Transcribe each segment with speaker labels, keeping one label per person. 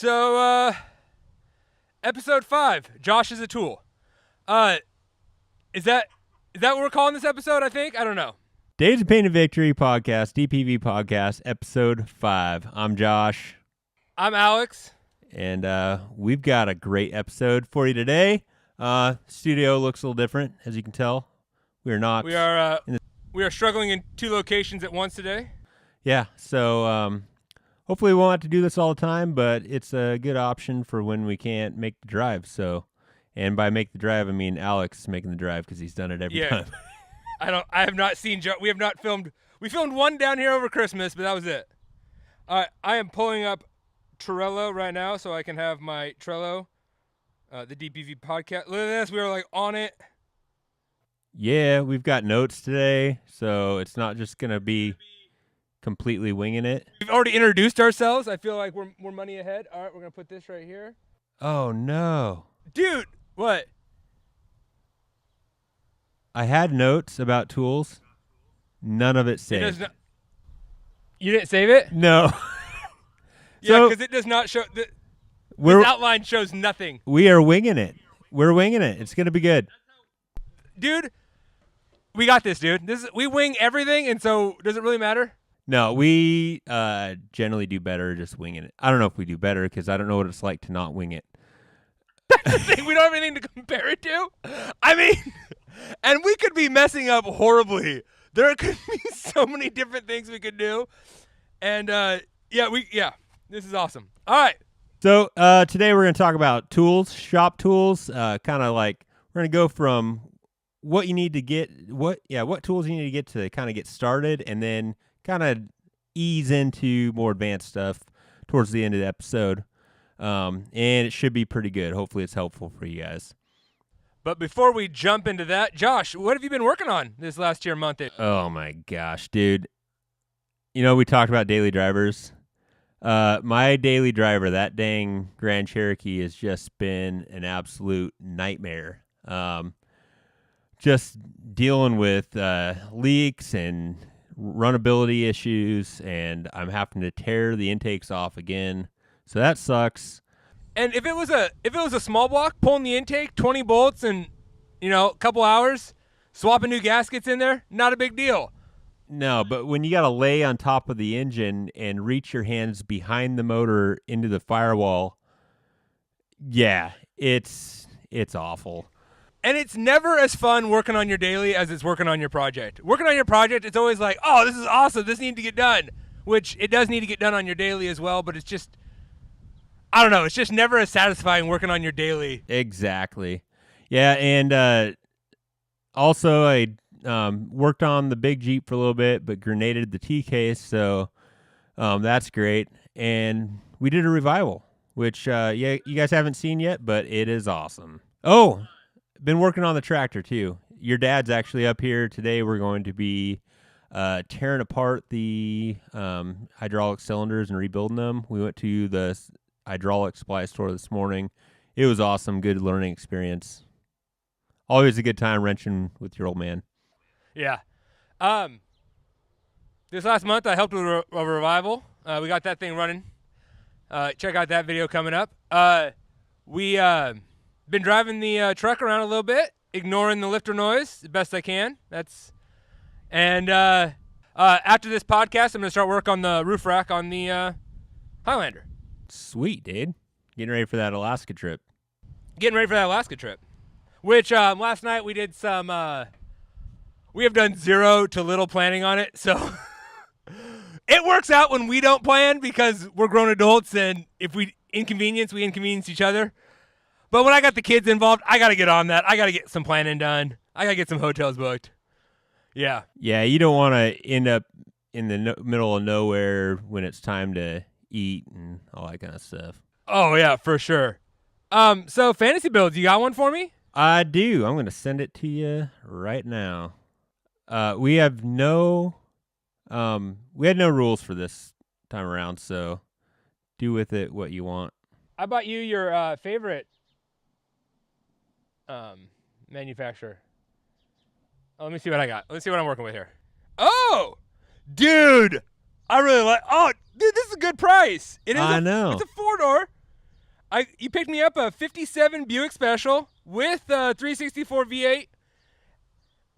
Speaker 1: So, episode 5, Josh is a tool. Is that what we're calling this episode, I think? I don't know.
Speaker 2: Days of Pain and Victory podcast, DPV podcast, episode 5. I'm Josh.
Speaker 1: I'm Alex.
Speaker 2: And we've got a great episode for you today. Studio looks a little different, as you can tell. We are not.
Speaker 1: We are struggling in 2 locations at once today.
Speaker 2: Yeah, so hopefully we won't have to do this all the time, but it's a good option for when we can't make the drive. So, and by make the drive, I mean Alex making the drive because he's done it every time.
Speaker 1: I have not seen we have not filmed. We filmed one down here over Christmas, but that was it. I am pulling up Trello right now so I can have my Trello, the DPV podcast. Look at this. We are like on it.
Speaker 2: Yeah, we've got notes today, so it's not just going to be completely winging it.
Speaker 1: We've already introduced ourselves. I feel like we're money ahead. All right, we're going to put this right here.
Speaker 2: Oh, no.
Speaker 1: Dude, what?
Speaker 2: I had notes about tools. None of it saved.
Speaker 1: You didn't save it?
Speaker 2: No.
Speaker 1: Yeah, because it does not show. This outline shows nothing.
Speaker 2: We are winging it. We're winging it. It's going to be good.
Speaker 1: Dude, we got this, dude. We wing everything, and so does it really matter?
Speaker 2: No, we generally do better just winging it. I don't know if we do better because I don't know what it's like to not wing it.
Speaker 1: That's the thing. We don't have anything to compare it to. I mean, and we could be messing up horribly. There could be so many different things we could do. And, this is awesome. All right.
Speaker 2: So today we're going to talk about tools, shop tools, kind of like we're going to go from what you need to get, what tools you need to get to kind of get started, and then kind of ease into more advanced stuff towards the end of the episode. And it should be pretty good. Hopefully it's helpful for you guys.
Speaker 1: But before we jump into that, Josh, what have you been working on this last month?
Speaker 2: Oh my gosh, dude. You know, we talked about daily drivers. My daily driver, that dang Grand Cherokee, has just been an absolute nightmare. Just dealing with leaks and runnability issues, and I'm having to tear the intakes off again. So that sucks.
Speaker 1: And if it was a small block, pulling the intake, 20 bolts, and a couple hours, swapping new gaskets in there, not a big deal.
Speaker 2: No, but when you got to lay on top of the engine and reach your hands behind the motor into the firewall, yeah, it's awful.
Speaker 1: And it's never as fun working on your daily as it's working on your project. Working on your project, it's always like, oh, this is awesome. This needs to get done, which it does need to get done on your daily as well, but it's just, I don't know. It's just never as satisfying working on your daily.
Speaker 2: Exactly. Yeah, and also I worked on the big Jeep for a little bit, but grenaded the T-case, so that's great. And we did a revival, which, you guys haven't seen yet, but it is awesome. Oh, been working on the tractor, too. Your dad's actually up here today. We're going to be tearing apart the hydraulic cylinders and rebuilding them. We went to the hydraulic supply store this morning. It was awesome. Good learning experience. Always a good time wrenching with your old man.
Speaker 1: Yeah. This last month, I helped with a revival. We got that thing running. Check out that video coming up. We been driving the truck around a little bit, ignoring the lifter noise the best I can. After this podcast, I'm going to start work on the roof rack on the Highlander.
Speaker 2: Sweet, dude. Getting ready for that Alaska trip.
Speaker 1: Which last night we did some, we have done zero to little planning on it, so it works out when we don't plan because we're grown adults, and if we inconvenience each other. But when I got the kids involved, I got to get on that. I got to get some planning done. I got to get some hotels booked. Yeah.
Speaker 2: Yeah, you don't want to end up in the middle of nowhere when it's time to eat and all that kind of stuff.
Speaker 1: Oh, yeah, for sure. So fantasy builds, you got one for me?
Speaker 2: I do. I'm going to send it to you right now. We had no rules for this time around, so do with it what you want.
Speaker 1: I bought you your favorite manufacturer. Oh, let me see what I got. Let's see what I'm working with here. Oh, dude, I really like. Oh, dude, this is a good price. It is.
Speaker 2: I know.
Speaker 1: It's a 4-door. You picked me up a 57 Buick Special with 364 V8.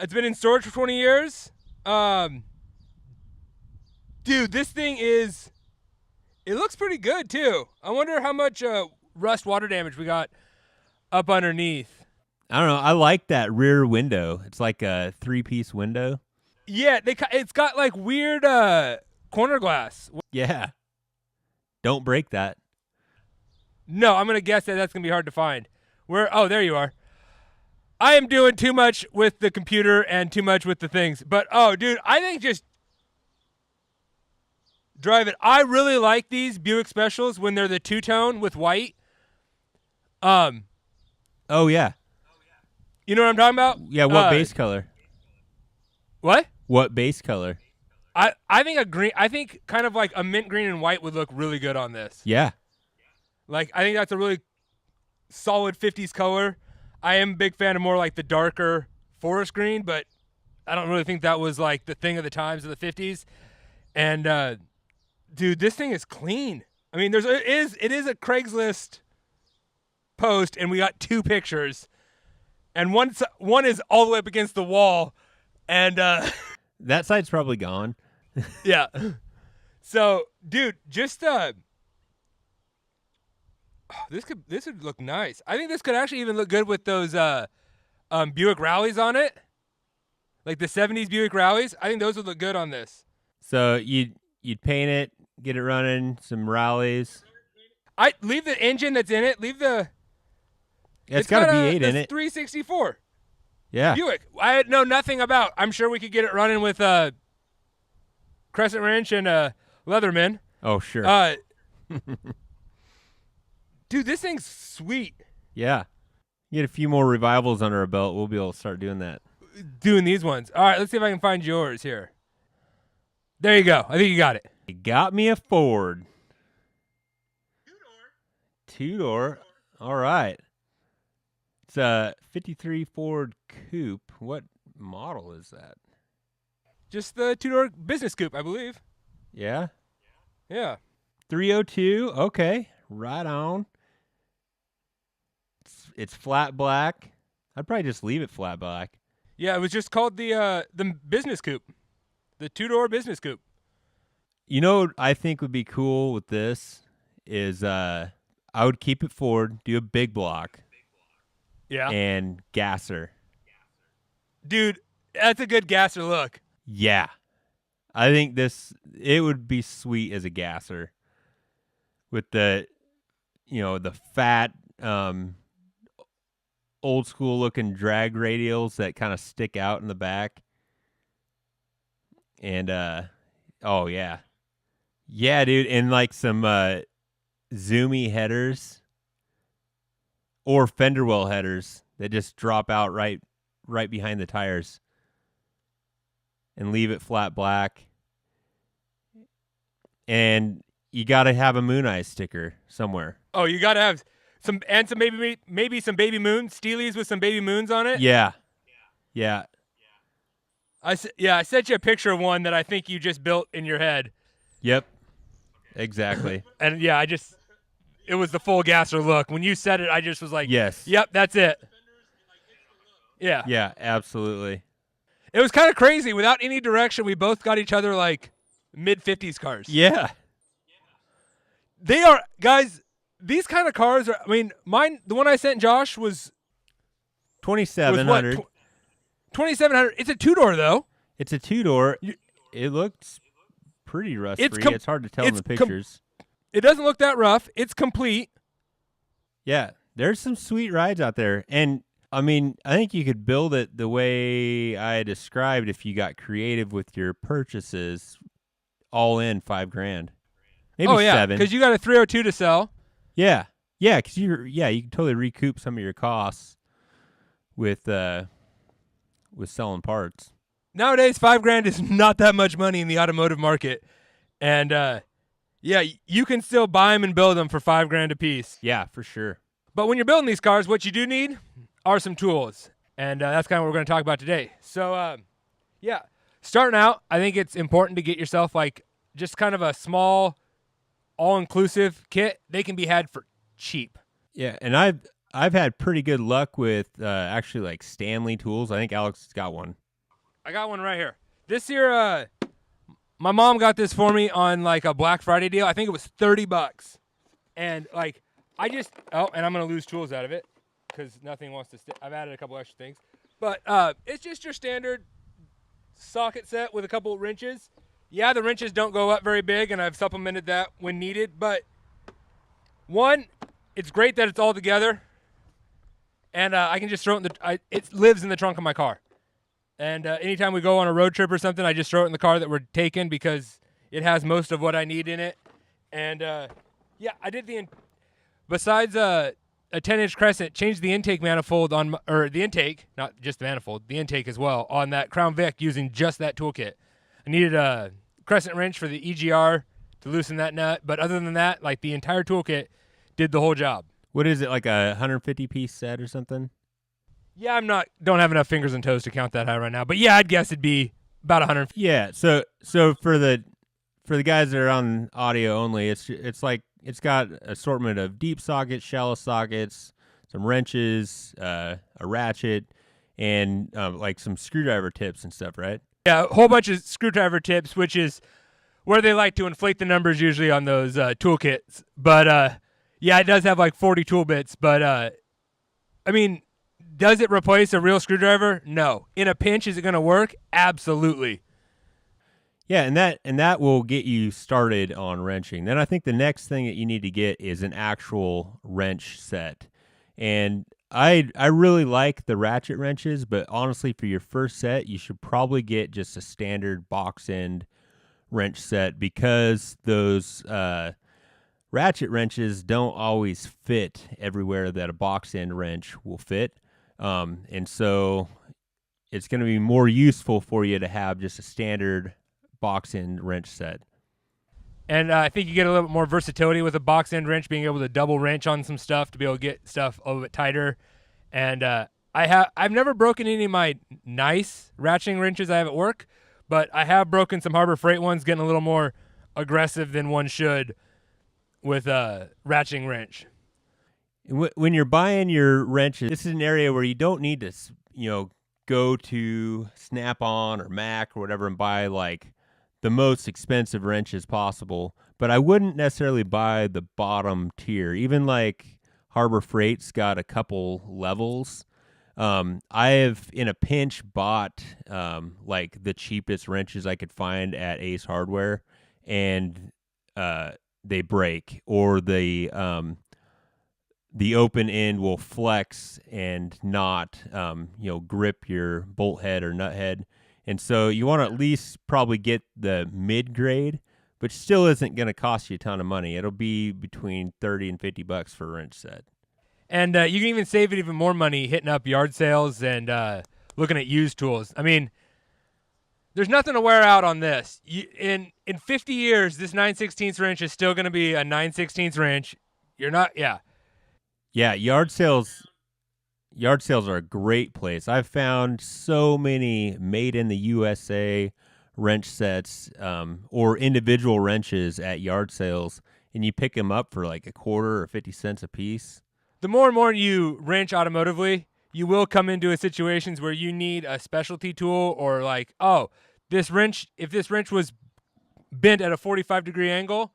Speaker 1: It's been in storage for 20 years. Dude, this thing it looks pretty good too. I wonder how much rust water damage we got up underneath.
Speaker 2: I don't know. I like that rear window. It's like a 3-piece window.
Speaker 1: Yeah, it's got like weird corner glass.
Speaker 2: Yeah. Don't break that.
Speaker 1: No, I'm going to guess that's going to be hard to find. Oh, there you are. I am doing too much with the computer and too much with the things. But, oh, dude, I think just drive it. I really like these Buick Specials when they're the two-tone with white.
Speaker 2: Oh, yeah.
Speaker 1: You know what I'm talking about?
Speaker 2: Yeah, what base color?
Speaker 1: What?
Speaker 2: What base color?
Speaker 1: I think a green. I think kind of like a mint green and white would look really good on this.
Speaker 2: Yeah.
Speaker 1: Like I think that's a really solid 50s color. I am a big fan of more like the darker forest green, but I don't really think that was like the thing of the times of the 50s. And dude, this thing is clean. I mean, it is a Craigslist post, and we got 2 pictures, and one is all the way up against the wall, and
Speaker 2: that side's probably gone.
Speaker 1: Yeah. So, dude, just this would look nice. I think this could actually even look good with those Buick Rallies on it. Like the 70s Buick Rallies. I think those would look good on this.
Speaker 2: So you'd paint it, get it running, some Rallies.
Speaker 1: I leave the engine that's in it. Leave the
Speaker 2: It's got a V8 in it.
Speaker 1: 364.
Speaker 2: Yeah.
Speaker 1: Buick. I know nothing about. I'm sure we could get it running with Crescent Wrench and Leatherman.
Speaker 2: Oh, sure.
Speaker 1: Dude, this thing's sweet.
Speaker 2: Yeah. Get a few more revivals under our belt, we'll be able to start doing that.
Speaker 1: Doing these ones. All right, let's see if I can find yours here. There you go. I think you got it.
Speaker 2: You got me a Ford. Two-door. All right. It's a 53 Ford Coupe. What model is that?
Speaker 1: Just the 2-door business coupe, I believe.
Speaker 2: Yeah?
Speaker 1: Yeah.
Speaker 2: 302. Okay. Right on. It's flat black. I'd probably just leave it flat black.
Speaker 1: Yeah, it was just called the business coupe. The 2-door business coupe.
Speaker 2: You know what I think would be cool with this is I would keep it Ford, do a big block.
Speaker 1: Yeah.
Speaker 2: And gasser.
Speaker 1: Dude, that's a good gasser look.
Speaker 2: Yeah. I think it would be sweet as a gasser. With the fat old school looking drag radials that kind of stick out in the back. And oh yeah. Yeah, dude, and like some zoomy headers or fender well headers that just drop out right behind the tires and leave it flat black. And you got to have a Moon Eye sticker somewhere.
Speaker 1: Oh, you got to have some maybe some baby moon Steelies with some baby moons on it.
Speaker 2: Yeah.
Speaker 1: I sent you a picture of one that I think you just built in your head.
Speaker 2: Yep. Exactly.
Speaker 1: And yeah, it was the full gasser look. When you said it, I just was like,
Speaker 2: yes.
Speaker 1: Yep, that's it. Yeah.
Speaker 2: Yeah, absolutely.
Speaker 1: It was kind of crazy. Without any direction, we both got each other like mid-50s cars.
Speaker 2: Yeah.
Speaker 1: They are, guys, these kind of cars are, I mean, the one I sent Josh was
Speaker 2: 2700.
Speaker 1: 2700. It's a 2-door though.
Speaker 2: It's a 2-door. It looks pretty rust-free. It's hard to tell in the pictures.
Speaker 1: It doesn't look that rough. It's complete.
Speaker 2: Yeah, there's some sweet rides out there. And, I mean, I think you could build it the way I described if you got creative with your purchases, all in $5,000. Maybe $7,000.
Speaker 1: Because you got a 302 to sell.
Speaker 2: Yeah, because you can totally recoup some of your costs with selling parts.
Speaker 1: Nowadays, $5,000 is not that much money in the automotive market, and you can still buy them and build them for $5,000 a piece.
Speaker 2: Yeah, for sure.
Speaker 1: But when you're building these cars, what you do need are some tools, and that's kind of what we're going to talk about today. So, starting out, I think it's important to get yourself like just kind of a small, all-inclusive kit. They can be had for cheap.
Speaker 2: Yeah, and I've had pretty good luck with actually like Stanley tools. I think Alex has got one.
Speaker 1: I got one right here. This year, my mom got this for me on like a Black Friday deal. I think it was $30, and like and I'm gonna lose tools out of it because nothing wants to stay. I've added a couple extra things, but it's just your standard socket set with a couple wrenches. Yeah, the wrenches don't go up very big, and I've supplemented that when needed. But one, it's great that it's all together, and I can just throw it in it lives in the trunk of my car. And anytime we go on a road trip or something, I just throw it in the car that we're taking because it has most of what I need in it. And yeah, I did besides a 10-inch crescent, changed the intake manifold or the intake, not just the manifold, the intake as well on that Crown Vic using just that toolkit. I needed a crescent wrench for the EGR to loosen that nut, but other than that, like the entire toolkit did the whole job.
Speaker 2: What is it, like a 150 piece set or something?
Speaker 1: Yeah, don't have enough fingers and toes to count that high right now, but yeah, I'd guess it'd be about 100.
Speaker 2: Yeah, so for the guys that are on audio only, it's like it's got assortment of deep sockets, shallow sockets, some wrenches, a ratchet, and like some screwdriver tips and stuff, right?
Speaker 1: Yeah, a whole bunch of screwdriver tips, which is where they like to inflate the numbers usually on those toolkits. But yeah, it does have like 40 tool bits. But I mean, does it replace a real screwdriver? No. In a pinch, is it going to work? Absolutely.
Speaker 2: Yeah, and that will get you started on wrenching. Then I think the next thing that you need to get is an actual wrench set. And I really like the ratchet wrenches, but honestly, for your first set, you should probably get just a standard box end wrench set because those ratchet wrenches don't always fit everywhere that a box end wrench will fit. And so it's going to be more useful for you to have just a standard box end wrench set.
Speaker 1: And I think you get a little bit more versatility with a box end wrench, being able to double wrench on some stuff to be able to get stuff a little bit tighter. And I've never broken any of my nice ratcheting wrenches I have at work, but I have broken some Harbor Freight ones, getting a little more aggressive than one should with a ratcheting wrench.
Speaker 2: When you're buying your wrenches, this is an area where you don't need to, go to Snap-on or Mac or whatever and buy like the most expensive wrenches possible. But I wouldn't necessarily buy the bottom tier. Even like Harbor Freight's got a couple levels. I have in a pinch bought like the cheapest wrenches I could find at Ace Hardware, and they break, or the open end will flex and not grip your bolt head or nut head. And so you want to at least probably get the mid grade, which still isn't going to cost you a ton of money. It'll be between $30 and $50 for a wrench set.
Speaker 1: And you can even save it even more money hitting up yard sales and looking at used tools. I mean, there's nothing to wear out on this. In 50 years, this 9/16 wrench is still going to be a 9/16 wrench.
Speaker 2: Yeah, yard sales are a great place. I've found so many made in the USA wrench sets or individual wrenches at yard sales, and you pick them up for like a quarter or 50 cents a piece.
Speaker 1: The more and more you wrench automotively, you will come into situations where you need a specialty tool, or like, oh, if this wrench was bent at a 45-degree angle,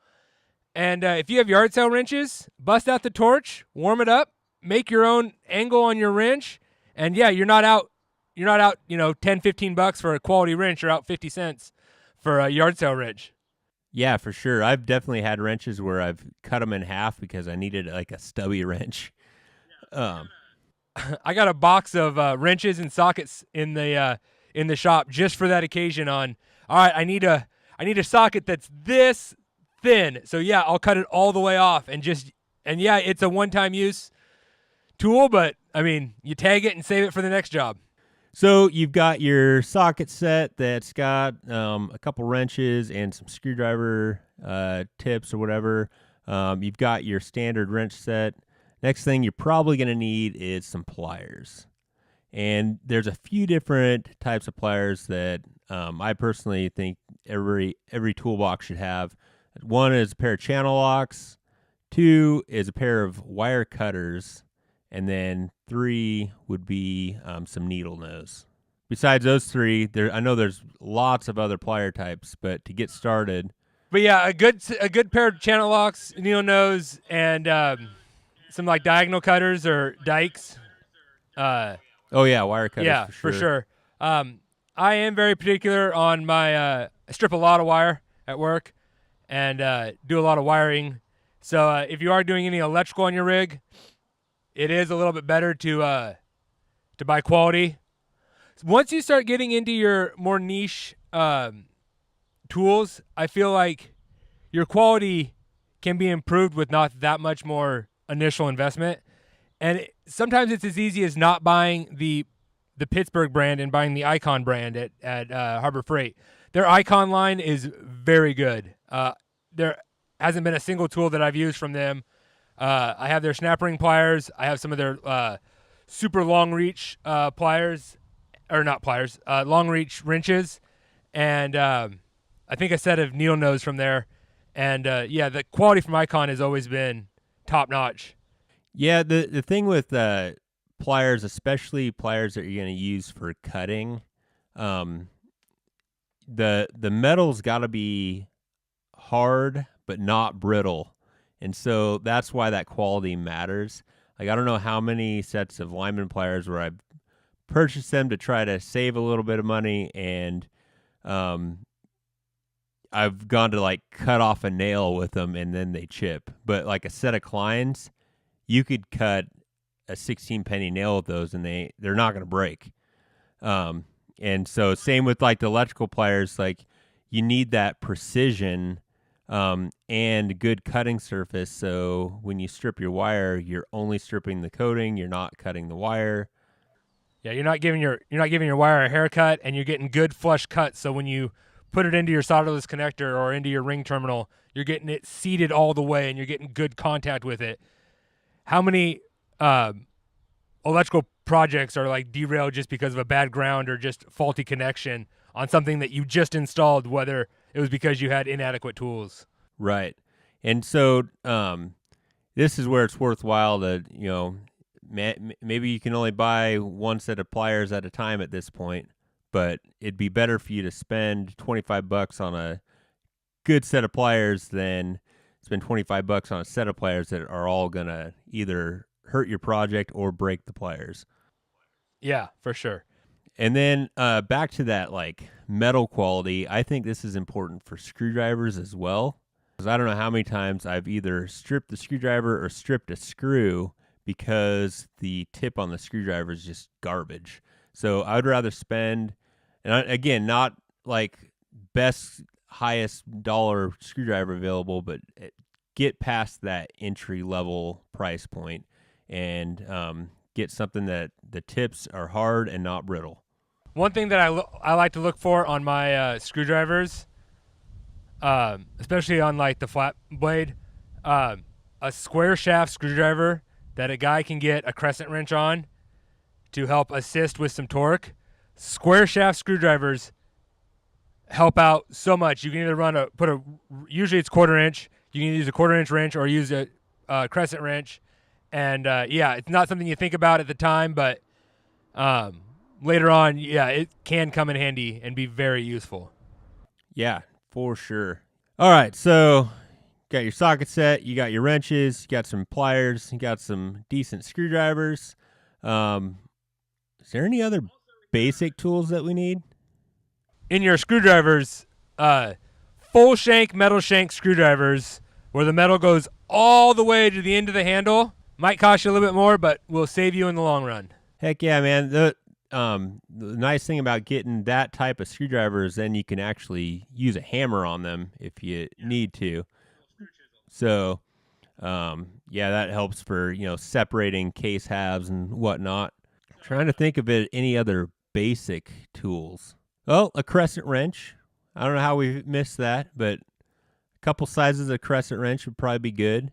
Speaker 1: and if you have yard sale wrenches, bust out the torch, warm it up, make your own angle on your wrench, and yeah, you're not out, $10-15 for a quality wrench. You're out 50 cents for a yard sale wrench.
Speaker 2: Yeah, for sure. I've definitely had wrenches where I've cut them in half because I needed like a stubby wrench.
Speaker 1: I got a box of wrenches and sockets in the shop just for that occasion. All right, I need a socket that's this thin. So yeah, I'll cut it all the way off and yeah, it's a one-time use tool, but I mean, you tag it and save it for the next job.
Speaker 2: So you've got your socket set that's got a couple wrenches and some screwdriver tips or whatever. You've got your standard wrench set. Next thing you're probably going to need is some pliers. And there's a few different types of pliers that I personally think every toolbox should have. One is a pair of channel locks. 2 is a pair of wire cutters, and then 3 would be some needle nose. Besides those 3, I know there's lots of other plier types, but to get started.
Speaker 1: But yeah, a good pair of channel locks, needle nose, and some like diagonal cutters or dikes.
Speaker 2: Oh yeah, wire cutters
Speaker 1: Yeah,
Speaker 2: for sure.
Speaker 1: for sure. I am very particular on my. I strip a lot of wire at work, and do a lot of wiring. So if you are doing any electrical on your rig, it is a little bit better to buy quality. Once you start getting into your more niche tools, I feel like your quality can be improved with not that much more initial investment. And sometimes it's as easy as not buying the Pittsburgh brand and buying the Icon brand at Harbor Freight. Their Icon line is very good. There hasn't been a single tool that I've used from them. I have their snap ring pliers. I have some of their super long reach pliers, or not pliers, long reach wrenches, and I think a set of needle nose from there. And yeah, the quality from Icon has always been top notch.
Speaker 2: Yeah, the thing with pliers, especially pliers that you're going to use for cutting, the metal's got to be hard but not brittle, and so that's why that quality matters. Like I don't know how many sets of lineman pliers where I've purchased them to try to save a little bit of money, and I've gone to like cut off a nail with them and then they chip. But like a set of Kleins, you could cut a 16 penny nail with those and they're not going to break. And so same with like the electrical pliers, like you need that precision and good cutting surface. So when you strip your wire, you're only stripping the coating, you're not cutting the wire.
Speaker 1: Yeah, you're not giving your wire a haircut, and you're getting good flush cuts. So when you put it into your solderless connector or into your ring terminal, you're getting it seated all the way, and you're getting good contact with it. How many electrical projects are like derailed just because of a bad ground or just faulty connection on something that you just installed, whether it was because you had inadequate tools?
Speaker 2: Right. And so this is where it's worthwhile to, maybe you can only buy one set of pliers at a time at this point, but it'd be better for you to spend $25 on a good set of pliers than spend $25 on a set of pliers that are all going to either hurt your project or break the pliers.
Speaker 1: Yeah, for sure.
Speaker 2: And then back to that like metal quality, I think this is important for screwdrivers as well. Because I don't know how many times I've either stripped the screwdriver or stripped a screw because the tip on the screwdriver is just garbage. So I would rather spend, and again, not like best, highest dollar screwdriver available, but get past that entry level price point and get something that the tips are hard and not brittle.
Speaker 1: One thing that I like to look for on my screwdrivers, especially on like the flat blade, a square shaft screwdriver that a guy can get a crescent wrench on to help assist with some torque. Square shaft screwdrivers help out so much. You can either usually it's 1/4 inch. You can use a 1/4 inch wrench or use a crescent wrench. And yeah, it's not something you think about at the time, but later on, yeah, it can come in handy and be very useful.
Speaker 2: Yeah, for sure. All right, so got your socket set, you got your wrenches, you got some pliers, you got some decent screwdrivers. Is there any other basic tools that we need?
Speaker 1: In your screwdrivers, full shank, metal shank screwdrivers, where the metal goes all the way to the end of the handle. Might cost you a little bit more, but will save you in the long run.
Speaker 2: Heck yeah, man. The nice thing about getting that type of screwdriver is then you can actually use a hammer on them if you need to. So, yeah, that helps for, separating case halves and whatnot. I'm trying to think of any other basic tools. Well, a crescent wrench. I don't know how we missed that, but a couple sizes of crescent wrench would probably be good.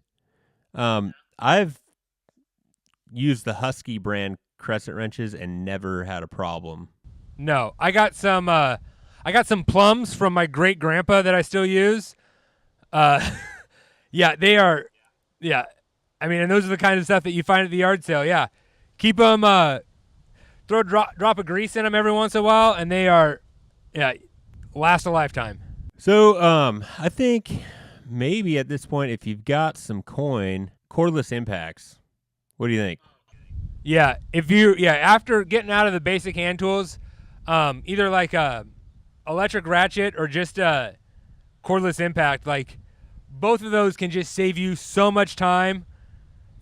Speaker 2: I've used the Husky brand crescent wrenches and never had a problem.
Speaker 1: No, I got some plums from my great grandpa that I still use. Yeah, they are Yeah. I mean, and those are the kind of stuff that you find at the yard sale. Yeah. Keep them, throw a drop of grease in them every once in a while, and they are, yeah, last a lifetime.
Speaker 2: So, I think maybe at this point, if you've got some coin, cordless impacts. What do you think?
Speaker 1: Yeah. After getting out of the basic hand tools, either like a electric ratchet or just a cordless impact, like both of those can just save you so much time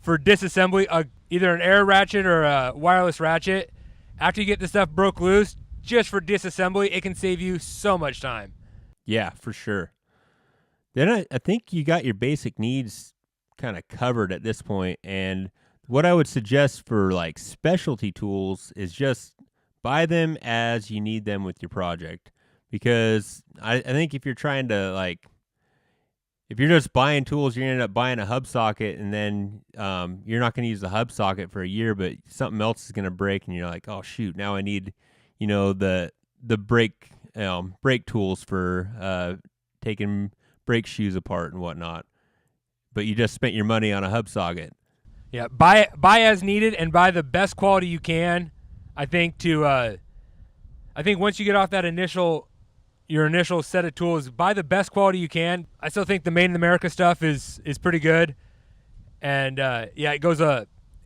Speaker 1: for disassembly, either an air ratchet or a wireless ratchet. After you get the stuff broke loose, just for disassembly, it can save you so much time.
Speaker 2: Yeah, for sure. Then I think you got your basic needs kind of covered at this point. And what I would suggest for like specialty tools is just buy them as you need them with your project. Because I think if you're trying to like, if you're just buying tools, you're going to end up buying a hub socket, and then you're not going to use the hub socket for a year, but something else is going to break, and you're like, oh shoot, now I need, the brake tools for taking brake shoes apart and whatnot. But you just spent your money on a hub socket.
Speaker 1: Yeah, buy as needed and buy the best quality you can. I think once you get off that your initial set of tools, buy the best quality you can. I still think the Made in America stuff is pretty good, and it goes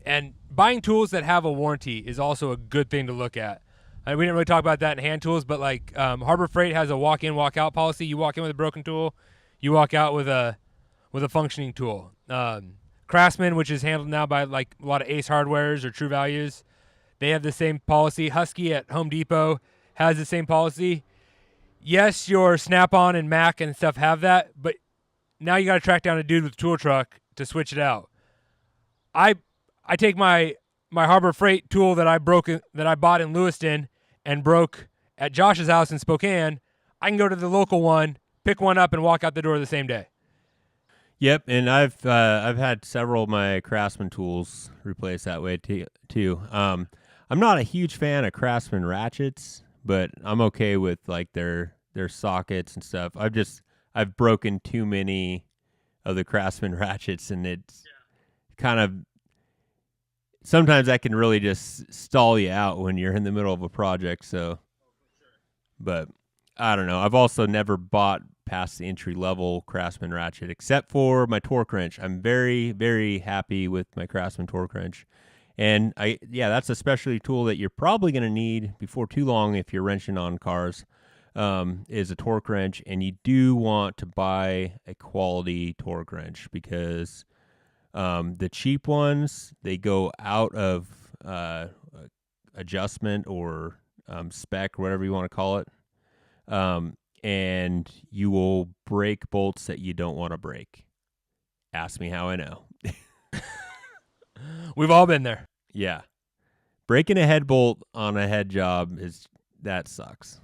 Speaker 1: and buying tools that have a warranty is also a good thing to look at. We didn't really talk about that in hand tools, but like Harbor Freight has a walk-in, walk-out policy. You walk in with a broken tool, you walk out with a functioning tool. Craftsman, which is handled now by like a lot of Ace Hardwares or True Values, they have the same policy. Husky at Home Depot has the same policy. Yes, your Snap-on and Mac and stuff have that, but now you got to track down a dude with a tool truck to switch it out. I take my Harbor Freight tool that I bought in Lewiston and broke at Josh's house in Spokane. I can go to the local one, pick one up, and walk out the door the same day.
Speaker 2: Yep, and I've had several of my Craftsman tools replaced that way too. I'm not a huge fan of Craftsman ratchets, but I'm okay with like their sockets and stuff. I've broken too many of the Craftsman ratchets, and it's kind of sometimes that can really just stall you out when you're in the middle of a project. So, but I don't know. I've also never bought past the entry level Craftsman ratchet except for my torque wrench. I'm very, very happy with my Craftsman torque wrench. And that's a specialty tool that you're probably going to need before too long if you're wrenching on cars, is a torque wrench. And you do want to buy a quality torque wrench because the cheap ones, they go out of adjustment or spec, whatever you want to call it. And you will break bolts that you don't want to break. Ask me how I know.
Speaker 1: We've all been there.
Speaker 2: Yeah. Breaking a head bolt on a head job that sucks.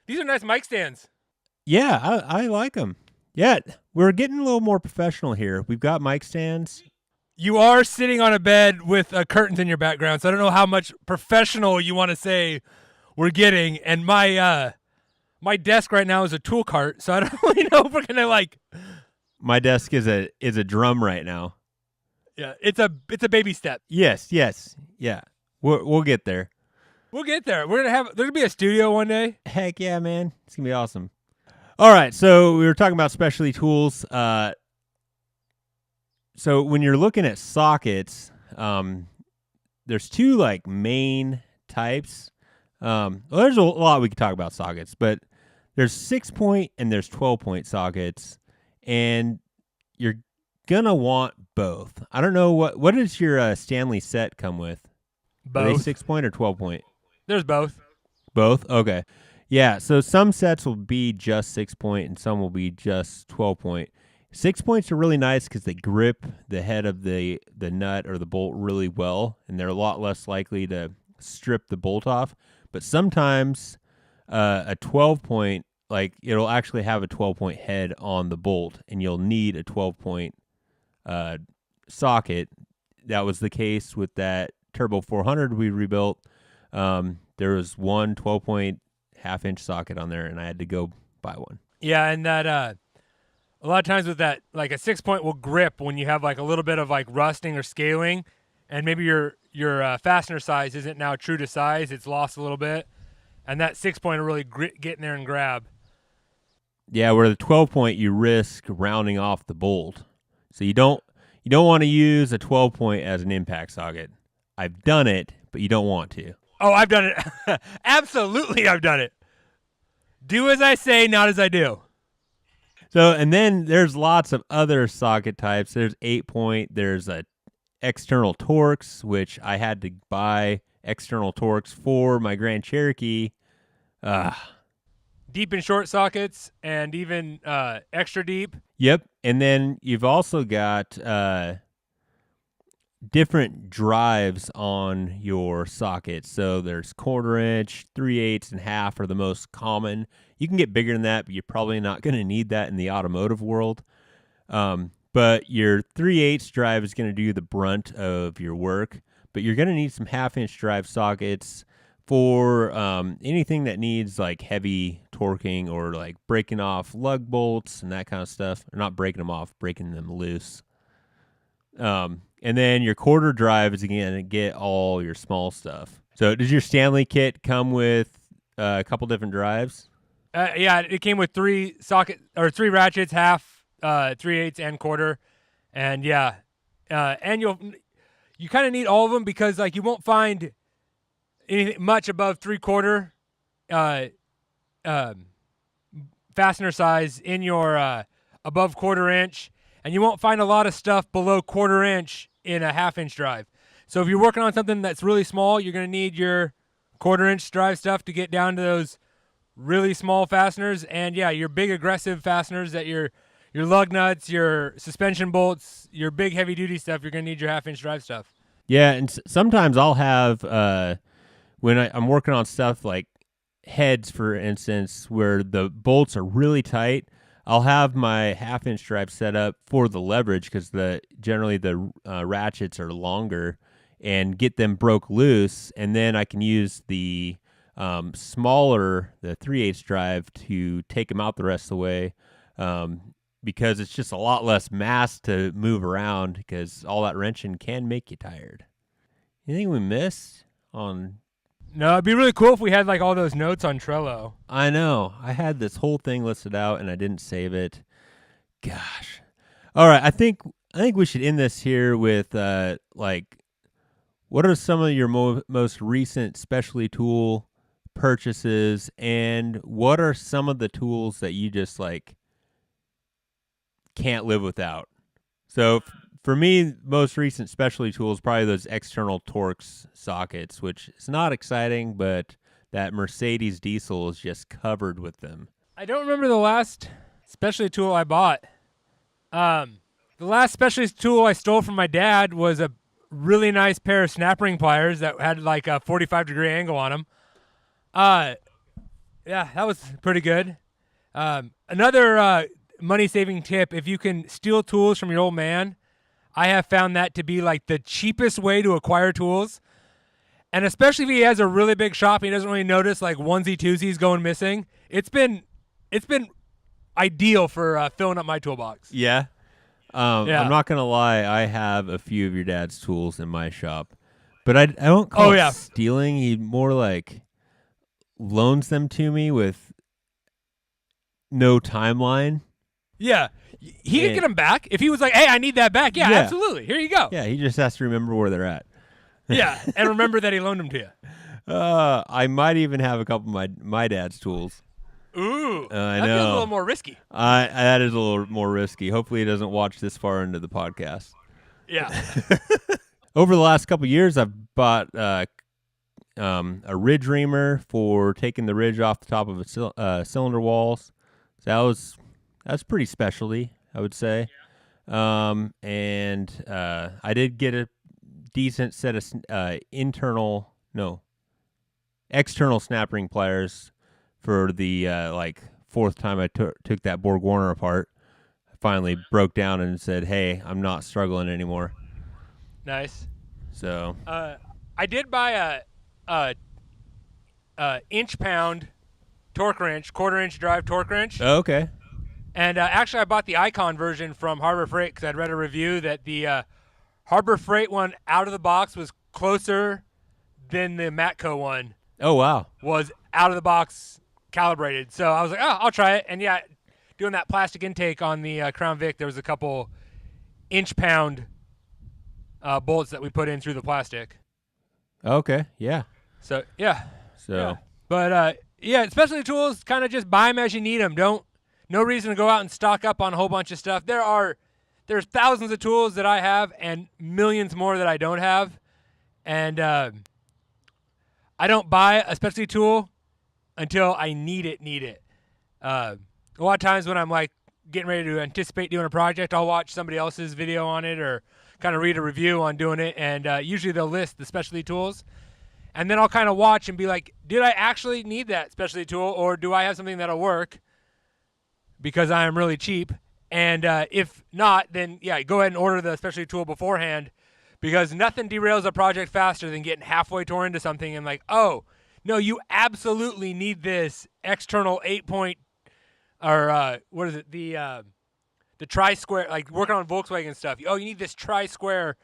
Speaker 1: These are nice mic stands.
Speaker 2: Yeah, I like them. Yeah, we're getting a little more professional here. We've got mic stands.
Speaker 1: You are sitting on a bed with curtains in your background, so I don't know how much professional you want to say we're getting. And my desk right now is a tool cart, so I don't really know if we're gonna like.
Speaker 2: My desk is a drum right now.
Speaker 1: Yeah, it's a baby step.
Speaker 2: Yes, yeah. We'll get there.
Speaker 1: We'll get there. There's gonna be a studio one day.
Speaker 2: Heck yeah, man! It's gonna be awesome. All right, so we were talking about specialty tools. So when you're looking at sockets, there's two like main types. There's a lot we could talk about sockets, but there's 6-point and there's 12-point sockets, and you're gonna want both. I don't know what does your Stanley set come with?
Speaker 1: Both.
Speaker 2: Are they 6-point or 12-point?
Speaker 1: There's both.
Speaker 2: Both? Okay. Yeah, so some sets will be just 6-point and some will be just 12-point. 6-points are really nice because they grip the head of the nut or the bolt really well, and they're a lot less likely to strip the bolt off. But sometimes a 12-point, like it'll actually have a 12-point head on the bolt, and you'll need a 12-point socket. That was the case with that Turbo 400 we rebuilt. There was one 12-point half-inch socket on there, and I had to go buy one.
Speaker 1: Yeah, and that a lot of times with that, like a 6-point will grip when you have like a little bit of like rusting or scaling, and maybe your fastener size isn't now true to size. It's lost a little bit, and that 6-point will really get in there and grab.
Speaker 2: Yeah, where the 12-point you risk rounding off the bolt, so you don't want to use a 12-point as an impact socket. I've done it, but you don't want to.
Speaker 1: Oh, I've done it. Absolutely, I've done it. Do as I say, not as I do.
Speaker 2: So, and then there's lots of other socket types. There's 8-point. There's external Torx, which I had to buy external Torx for my Grand Cherokee.
Speaker 1: Deep and short sockets, and even extra deep.
Speaker 2: Yep. And then you've also got different drives on your sockets. So there's 1/4 inch, 3/8, and half are the most common. You can get bigger than that, but you're probably not going to need that in the automotive world. But your 3/8 drive is going to do the brunt of your work, but you're going to need some 1/2 inch drive sockets for anything that needs like heavy torquing or like breaking off lug bolts and that kind of stuff. Or not breaking them off, breaking them loose. And then your 1/4 drive is again to get all your small stuff. So does your Stanley kit come with a couple different drives?
Speaker 1: Yeah, it came with 3 ratchets, half, 3/8, and 1/4, and yeah, and you kind of need all of them because like you won't find anything much above 3/4 fastener size in your above 1/4 inch, and you won't find a lot of stuff below 1/4 inch in a 1/2 inch drive. So if you're working on something that's really small, you're going to need your 1/4 inch drive stuff to get down to those really small fasteners, and yeah, your big aggressive fasteners that your lug nuts, your suspension bolts, your big heavy duty stuff, you're going to need your 1/2 inch drive stuff.
Speaker 2: Yeah, and sometimes I'll have when I'm working on stuff like heads, for instance, where the bolts are really tight, I'll have my 1/2 inch drive set up for the leverage because generally the ratchets are longer, and get them broke loose, and then I can use the smaller, the 3/8 drive to take them out the rest of the way, because it's just a lot less mass to move around because all that wrenching can make you tired. Anything we missed on?
Speaker 1: No, it'd be really cool if we had like all those notes on Trello.
Speaker 2: I know. I had this whole thing listed out and I didn't save it. Gosh. All right. I think we should end this here with like, what are some of your most recent specialty tool purchases, and what are some of the tools that you just like can't live without? So for me, most recent specialty tools, probably those external Torx sockets, which is not exciting, but that Mercedes diesel is just covered with them.
Speaker 1: I don't remember the last specialty tool I bought. The last specialty tool I stole from my dad was a really nice pair of snap ring pliers that had like a 45-degree angle on them. Yeah, that was pretty good. Another money-saving tip, if you can steal tools from your old man, I have found that to be like the cheapest way to acquire tools. And especially if he has a really big shop and he doesn't really notice like onesie-twosies going missing, it's been ideal for filling up my toolbox.
Speaker 2: Yeah.
Speaker 1: Yeah.
Speaker 2: I'm not going to lie, I have a few of your dad's tools in my shop. But I don't call it stealing. He more like loans them to me with no timeline.
Speaker 1: Yeah. He could get them back. If he was like, hey, I need that back. Yeah, absolutely. Here you go.
Speaker 2: Yeah, he just has to remember where they're at.
Speaker 1: Yeah, and remember that he loaned them to you.
Speaker 2: I might even have a couple of my dad's tools.
Speaker 1: Ooh,
Speaker 2: I
Speaker 1: that
Speaker 2: know.
Speaker 1: feels a little more risky.
Speaker 2: That is a little more risky. Hopefully he doesn't watch this far into the podcast.
Speaker 1: Yeah.
Speaker 2: Over the last couple of years, I've bought a ridge reamer for taking the ridge off the top of a cylinder walls. So that's pretty specialty, I would say. Yeah. And I did get a decent set of external snap ring pliers for the like 4th time I took that Borg Warner apart. I finally broke down and said, hey, I'm not struggling anymore.
Speaker 1: Nice.
Speaker 2: So
Speaker 1: I did buy a inch-pound torque wrench, 1/4 inch drive torque wrench.
Speaker 2: Oh, okay.
Speaker 1: And actually, I bought the Icon version from Harbor Freight because I'd read a review that the Harbor Freight one out of the box was closer than the Matco one
Speaker 2: Oh wow.
Speaker 1: was out of the box calibrated. So I was like, oh, I'll try it. And yeah, doing that plastic intake on the Crown Vic, there was a couple inch-pound bolts that we put in through the plastic.
Speaker 2: Okay. Yeah.
Speaker 1: So yeah.
Speaker 2: So.
Speaker 1: Yeah. But yeah, specialty tools, kind of just buy them as you need them. No reason to go out and stock up on a whole bunch of stuff. There's thousands of tools that I have and millions more that I don't have. And I don't buy a specialty tool until I need it. A lot of times when I'm like getting ready to anticipate doing a project, I'll watch somebody else's video on it or kind of read a review on doing it. And usually they'll list the specialty tools. And then I'll kind of watch and be like, did I actually need that specialty tool, or do I have something that'll work because I am really cheap? And if not, then yeah, go ahead and order the specialty tool beforehand, because nothing derails a project faster than getting halfway tore into something and like, oh, no, you absolutely need this external 8-point, or what is it, the tri-square, like working on Volkswagen stuff. Oh, you need this tri-square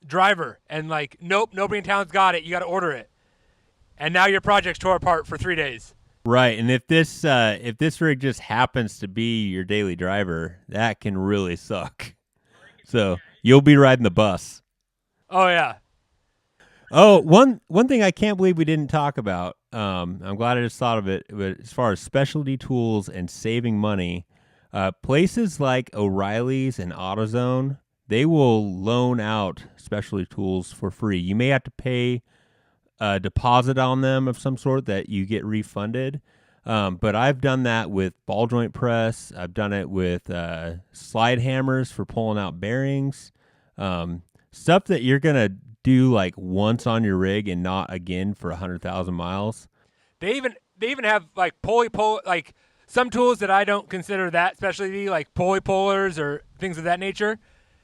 Speaker 1: driver, and like, nope, nobody in town's got it. You got to order it, and now your project's tore apart for 3 days.
Speaker 2: Right, and if this rig just happens to be your daily driver, that can really suck. So you'll be riding the bus.
Speaker 1: Oh yeah.
Speaker 2: Oh, one thing I can't believe we didn't talk about. I'm glad I just thought of it. But as far as specialty tools and saving money, places like O'Reilly's and AutoZone, they will loan out specialty tools for free. You may have to pay a deposit on them of some sort that you get refunded. But I've done that with ball joint press. I've done it with slide hammers for pulling out bearings. Stuff that you're going to do like once on your rig and not again for 100,000 miles.
Speaker 1: They even have like pulley like some tools that I don't consider that specialty, like pulley pullers or things of that nature,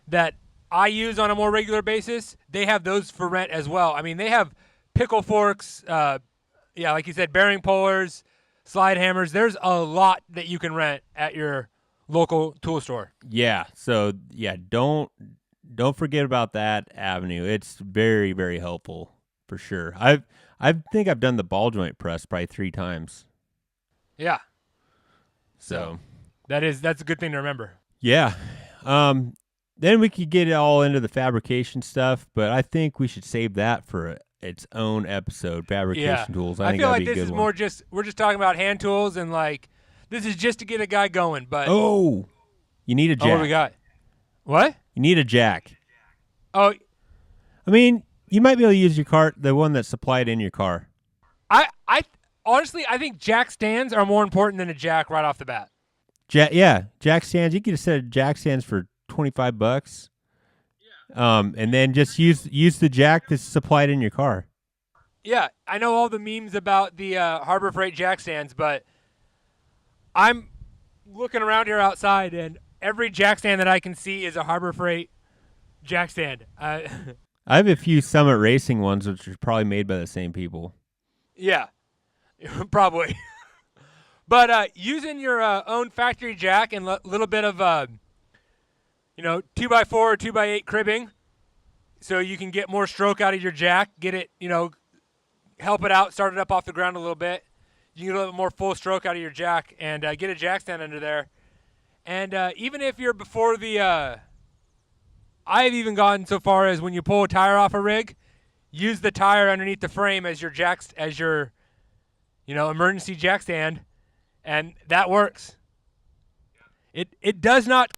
Speaker 1: that I use on a more regular basis. They have those for rent as well. I mean, they have pickle forks, yeah, like you said, bearing pullers, slide hammers. There's a lot that you can rent at your local tool store.
Speaker 2: Yeah, so yeah, don't forget about that avenue. It's very, very helpful for sure. I think I've done the ball joint press probably 3 times.
Speaker 1: Yeah.
Speaker 2: So
Speaker 1: that's a good thing to remember.
Speaker 2: Yeah. Then we could get all into the fabrication stuff, but I think we should save that for its own episode. Fabrication tools. I think
Speaker 1: feel
Speaker 2: that'd
Speaker 1: like
Speaker 2: be a
Speaker 1: this
Speaker 2: good
Speaker 1: is
Speaker 2: one.
Speaker 1: more just, we're just talking about hand tools, and like this is just to get a guy going. But
Speaker 2: you need a jack.
Speaker 1: Oh, what do we got? What?
Speaker 2: You need a jack.
Speaker 1: Oh,
Speaker 2: I mean, you might be able to use your cart, the one that's supplied in your car.
Speaker 1: I honestly, I think jack stands are more important than a jack right off the bat.
Speaker 2: Jack stands. You can get a set of jack stands for $25. Yeah. And then just use the jack that's supplied in your car.
Speaker 1: Yeah, I know all the memes about the Harbor Freight jack stands, but I'm looking around here outside, and every jack stand that I can see is a Harbor Freight jack stand.
Speaker 2: I have a few Summit Racing ones, which are probably made by the same people.
Speaker 1: Yeah, probably. But using your own factory jack and a little bit of 2x4 or 2x8 cribbing, so you can get more stroke out of your jack, get it, help it out, start it up off the ground a little bit. You can get a little bit more full stroke out of your jack and get a jack stand under there. And even if you're before the, I've even gone so far as when you pull a tire off a rig, use the tire underneath the frame as your emergency jack stand, and that works. It does not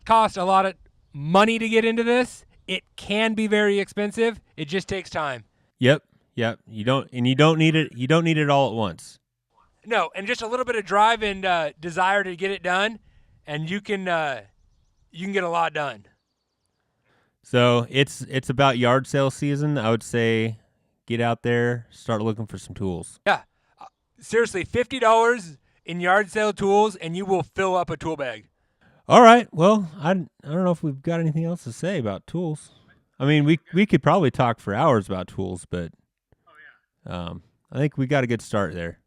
Speaker 1: cost a lot of money to get into this. It can be very expensive. It just takes time.
Speaker 2: Yep. You don't need it. You don't need it all at once.
Speaker 1: No, and just a little bit of drive and desire to get it done, and you can get a lot done.
Speaker 2: So it's about yard sale season. I would say get out there, start looking for some tools.
Speaker 1: Yeah, seriously, $50 in yard sale tools, and you will fill up a tool bag.
Speaker 2: All right. Well, I don't know if we've got anything else to say about tools. I mean, we could probably talk for hours about tools, but I think we got a good start there.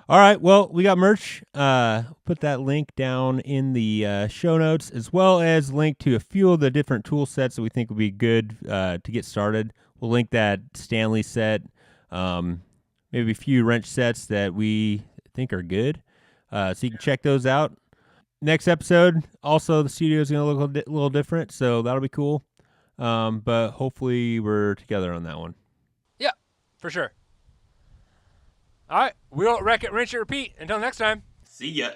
Speaker 2: All right. Well, we got merch. Put that link down in the show notes, as well as link to a few of the different tool sets that we think would be good to get started. We'll link that Stanley set, maybe a few wrench sets that we think are good. So you can check those out. Next episode, also the studio is going to look a little different, so that'll be cool. But hopefully we're together on that one.
Speaker 1: Yeah, for sure. All right, we'll wreck it, rinse it, repeat. Until next time.
Speaker 2: See ya.